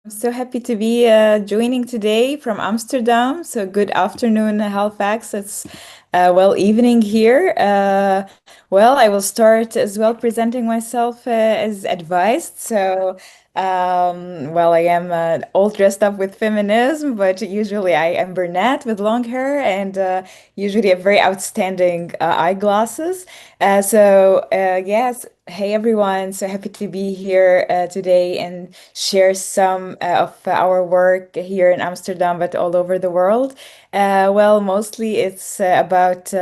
I'm so happy to be joining today from Amsterdam. So good afternoon, Halifax. It's evening here. I will start as well presenting myself as advised. I am all dressed up with feminism, but usually I am brunette with long hair and usually have very outstanding eyeglasses. Yes, hey everyone, so happy to be here today and share some of our work here in Amsterdam, but all over the world. Mostly it's about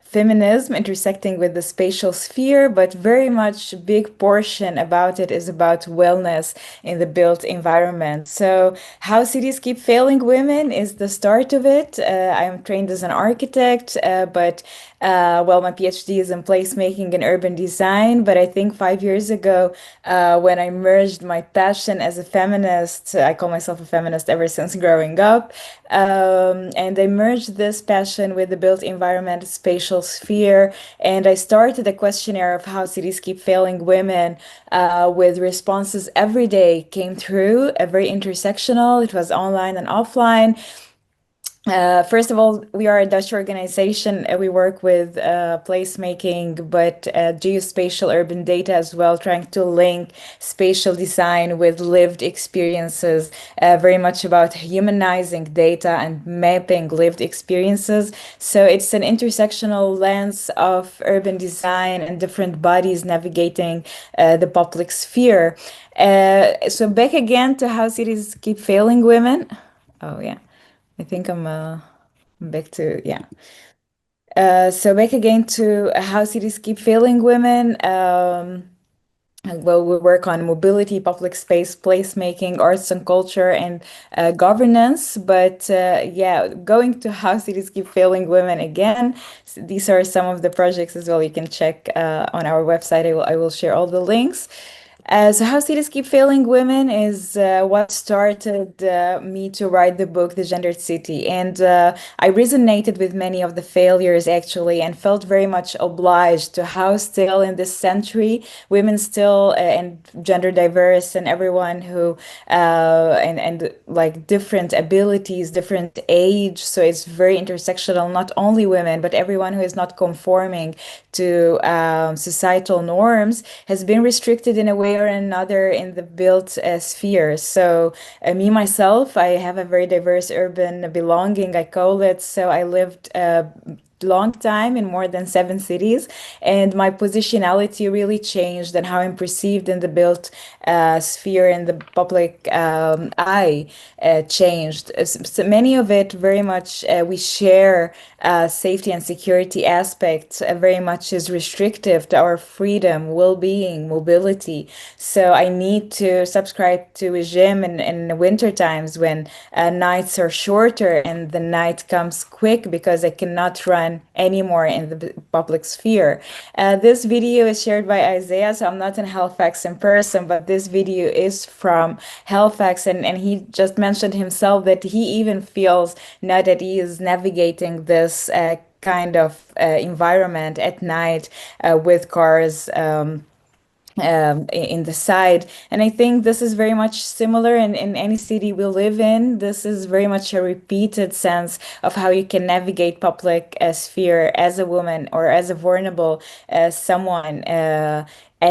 feminism intersecting with the spatial sphere, but very much big portion about it is about wellness in the built environment. So how cities keep failing women is the start of it. I am trained as an architect, but my PhD is in placemaking and urban design. But I think 5 years ago, when I merged my passion as a feminist, I call myself a feminist ever since growing up, and I merged this passion with the built environment spatial sphere. And I started a questionnaire of how cities keep failing women with responses every day came through, very intersectional. It was online and offline. First of all, we are a Dutch organization. We work with placemaking, but geospatial urban data as well, trying to link spatial design with lived experiences, very much about humanizing data and mapping lived experiences. So it's an intersectional lens of urban design and different bodies navigating the public sphere. So back again to how cities keep failing women. Oh, yeah. I think I'm back to, yeah. So back again to how cities keep failing women. We work on mobility, public space, placemaking, arts and culture, and governance. Going to how cities keep failing women again. These are some of the projects as well. You can check on our website. I will share all the links. So how cities keep failing women is what started me to write the book, The Gendered City. And I resonated with many of the failures actually and felt very much obliged to how still in this century, women still and gender diverse and everyone who and like different abilities, different age. So it's very intersectional, not only women, but everyone who is not conforming to societal norms has been restricted in a way or another in the built sphere. So, me myself, I have a very diverse urban belonging, I call it. So, I lived long time in more than 7 cities, and my positionality really changed and how I'm perceived in the built sphere in the public eye changed. So many of it very much we share safety and security aspects very much is restrictive to our freedom, well-being, mobility. So I need to subscribe to a gym in winter times when nights are shorter and the night comes quick because I cannot run anymore in the public sphere. This video is shared by Isaiah, so I'm not in Halifax in person, but this video is from Halifax, and he just mentioned himself that he even feels now that he is navigating this kind of environment at night with cars. In the side. And I think this is very much similar in any city we live in. This is very much a repeated sense of how you can navigate public sphere as a woman or as a vulnerable someone.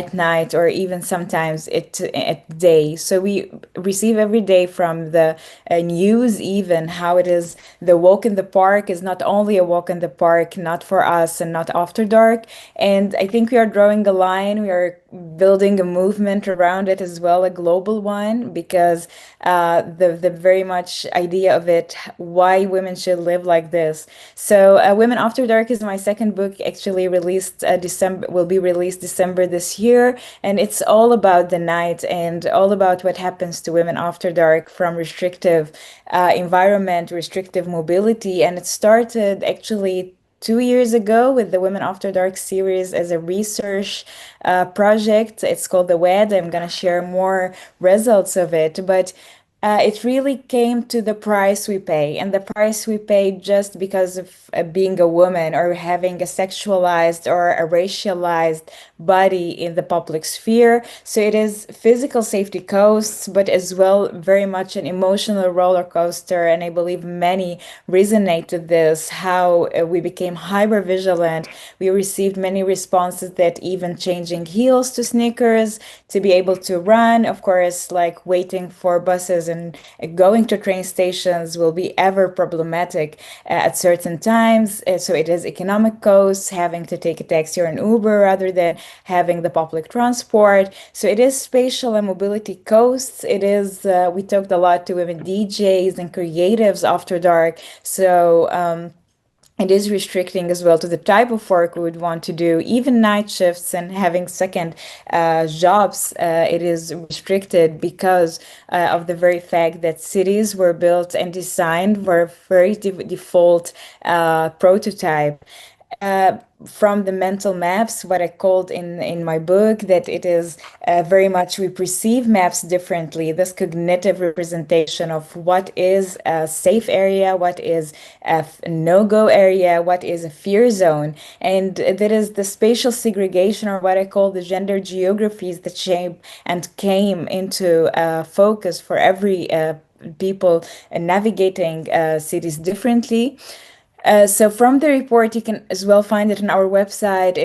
At night or even sometimes at day. So we receive every day from the news even how it is the walk in the park is not only a walk in the park, not for us and not after dark. And I think we are drawing a line. We are building a movement around it as well, a global one, because the very much idea of it, why women should live like this. So Women After Dark is my second book, actually released December, will be released December this year, and it's all about the night and all about what happens to women after dark from restrictive environment, restrictive mobility. And it started actually 2 years ago with the Women After Dark series as a research project. It's called the WED. I'm going to share more results of it. But It really came to the price we pay, and the price we pay just because of being a woman or having a sexualized or a racialized body in the public sphere. So it is physical safety costs, but as well very much an emotional roller coaster. And I believe many resonate to this, how we became hyper vigilant. We received many responses that even changing heels to sneakers to be able to run, of course, like waiting for buses and going to train stations will be ever problematic at certain times. So it is economic costs, having to take a taxi or an Uber rather than having the public transport. So it is spatial and mobility costs. It is, we talked a lot to women DJs and creatives after dark. So, it is restricting as well to the type of work we would want to do, even night shifts and having second jobs. It is restricted because of the very fact that cities were built and designed for a very default prototype. Uh, from the mental maps, what I called in my book, that it is very much we perceive maps differently. This cognitive representation of what is a safe area, what is a no-go area, what is a fear zone, and that is the spatial segregation, or what I call the gender geographies that shape and came into focus for every people navigating cities differently. So from the report, you can as well find it on our website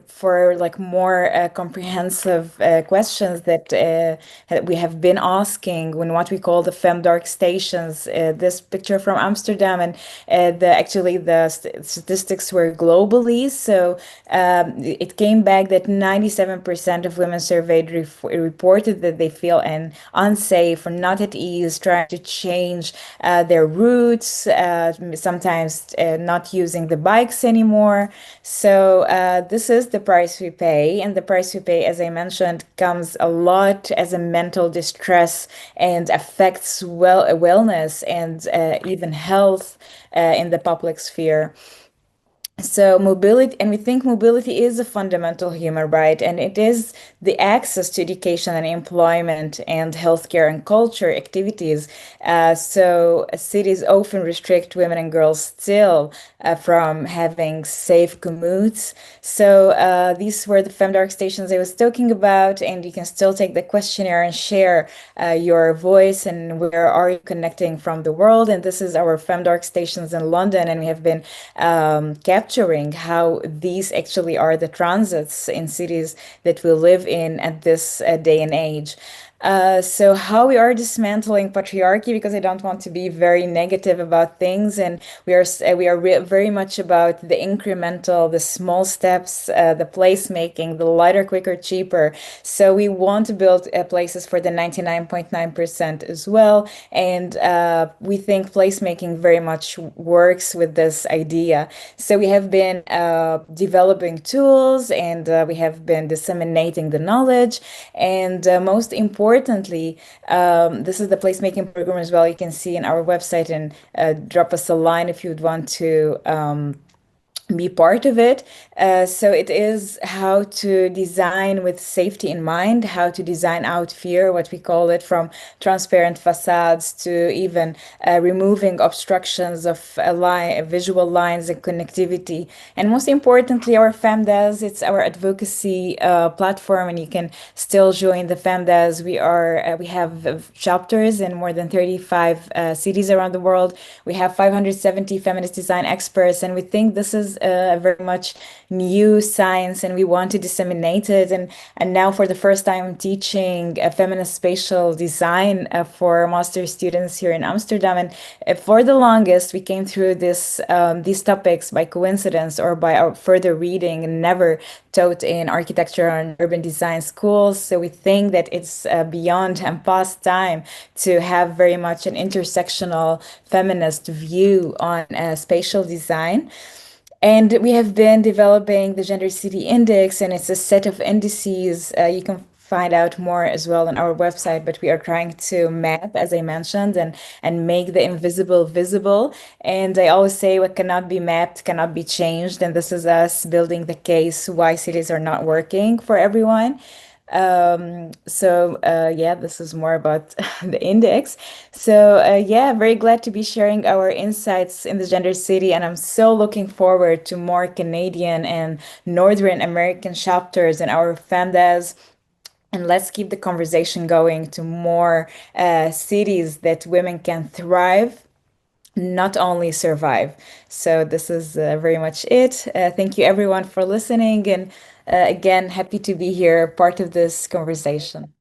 for like more comprehensive questions that we have been asking when what we call the femdark stations. This picture from Amsterdam, and the statistics were globally. So it came back that 97% of women surveyed reported that they feel unsafe or not at ease trying to change their routes. Sometimes not using the bikes anymore. So this is the price we pay, and the price we pay, as I mentioned, comes a lot as a mental distress and affects wellness and even health in the public sphere. So mobility, and we think mobility is a fundamental human right, and it is the access to education and employment and healthcare and culture activities. So cities often restrict women and girls still from having safe commutes. So these were the femdark stations I was talking about, and you can still take the questionnaire and share your voice and where are you connecting from the world. And this is our femdark stations in London, and we have been capturing how these actually are the transits in cities that we live in at this day and age. So how we are dismantling patriarchy, because I don't want to be very negative about things, and we are very much about the incremental, the small steps, the placemaking, the lighter, quicker, cheaper. So we want to build places for the 99.9% as well, and we think placemaking very much works with this idea. So we have been developing tools, and we have been disseminating the knowledge, and most importantly, this is the placemaking program as well. You can see in our website, and drop us a line if you'd want to be part of it. So it is how to design with safety in mind, how to design out fear, what we call it, from transparent facades to even removing obstructions of visual lines and connectivity. And most importantly, our FemDes, it's our advocacy platform, and you can still join the FemDes. We have chapters in more than 35 cities around the world. We have 570 feminist design experts, and we think this is very much new science, and we want to disseminate it. And now, for the first time, I'm teaching feminist spatial design for master students here in Amsterdam. And for the longest, we came through these topics by coincidence or by our further reading, and never taught in architecture and urban design schools. So we think that it's beyond and past time to have very much an intersectional feminist view on spatial design. And we have been developing the Gender City Index, and it's a set of indices. You can find out more as well on our website, but we are trying to map, as I mentioned, and make the invisible visible. And I always say what cannot be mapped cannot be changed. And this is us building the case why cities are not working for everyone. Yeah, this is more about the index. Yeah, very glad to be sharing our insights in the Gender City, and I'm so looking forward to more Canadian and Northern American chapters in our FAMDAS. And let's keep the conversation going to more cities that women can thrive, not only survive. So this is very much it. Thank you everyone for listening, and again, happy to be here, part of this conversation.